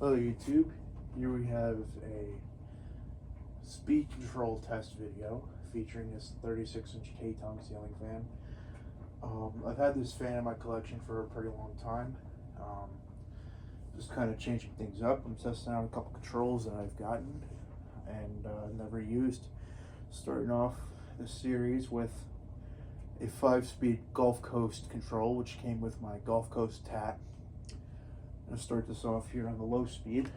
Hello YouTube, here we have a speed control test video featuring this 36-inch K-tongue ceiling fan. I've had this fan in my collection for a pretty long time. Just kind of changing things up. I'm testing out a couple controls that I've gotten and never used. Starting off this series with a 5-speed Gulf Coast control, which came with my Gulf Coast TAT. I'm going to start this off here on the low speed.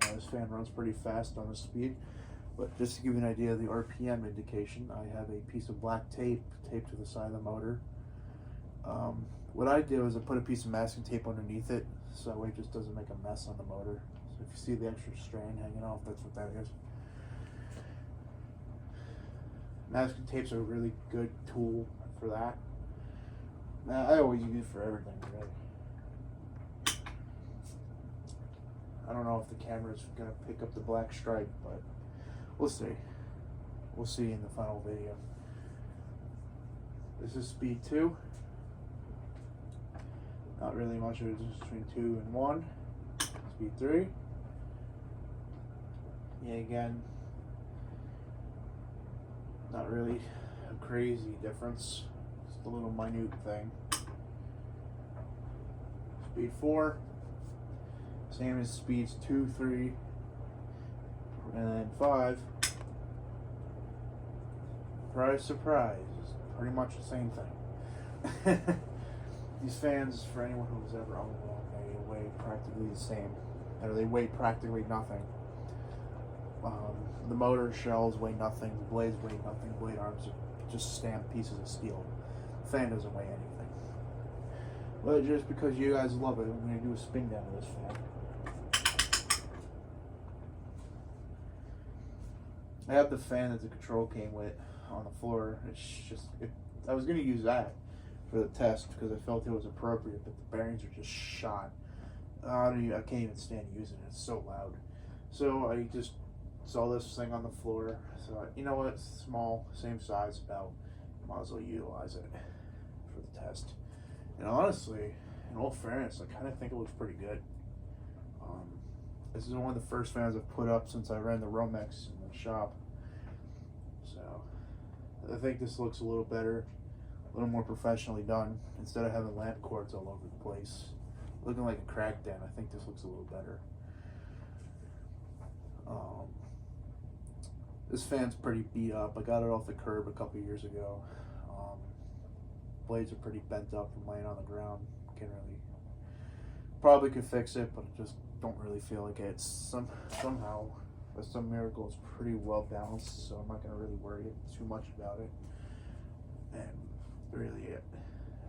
This fan runs pretty fast on the speed, but just to give you an idea of the RPM indication, I have a piece of black tape taped to the side of the motor. What I do is I put a piece of masking tape underneath it, so that way it just doesn't make a mess on the motor. So if you see the extra strain hanging off, that's what that is. Masking tapes are a really good tool for that. Now, I always use it for everything, really. I don't know if the camera's gonna pick up the black stripe, but we'll see. We'll see in the final video. This is speed 2. Not really much of a difference between 2 and 1. Speed 3. Yeah, again, not really a crazy difference. Just a little minute thing. Speed 4. Same as speeds 2, 3, and then 5. Surprise, surprise. It's pretty much the same thing. These fans, for anyone who's ever owned one, they weigh practically the same. Or they weigh practically nothing. The motor shells weigh nothing, the blades weigh nothing, blade arms are just stamped pieces of steel. The fan doesn't weigh anything. But just because you guys love it, I'm going to do a spin down of this fan. I have the fan that the control came with on the floor. I was going to use that for the test because I felt it was appropriate, but the bearings are just shot. I can't even stand using it. It's so loud. So I just saw this thing on the floor. So you know what? It's small, same size about. Might as well utilize it for the test. And honestly, in all fairness, I kind of think it looks pretty good. This is one of the first fans I've put up since I ran the Romex in the shop. So I think this looks a little better, a little more professionally done. Instead of having lamp cords all over the place, looking like a crack den, I think this looks a little better. This fan's pretty beat up. I got it off the curb a couple years ago. Blades are pretty bent up from laying on the ground. Probably could fix it, but I just don't really feel like it. Somehow, by some miracle, it's pretty well balanced, so I'm not going to really worry too much about it. And really,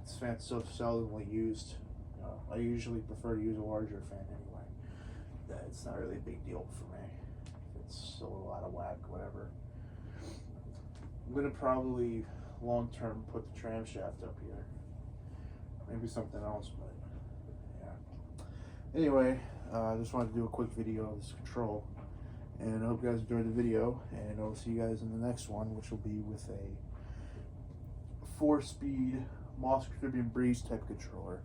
this fan's so seldomly used. I usually prefer to use a larger fan anyway. That it's not really a big deal for me. It's a little out of whack, whatever. I'm going to probably long-term put the tram shaft up here. Maybe something else, but yeah. Anyway, I just wanted to do a quick video of this control. And I hope you guys enjoyed the video. And I'll see you guys in the next one, which will be with a 4-speed Moss Caribbean Breeze type controller.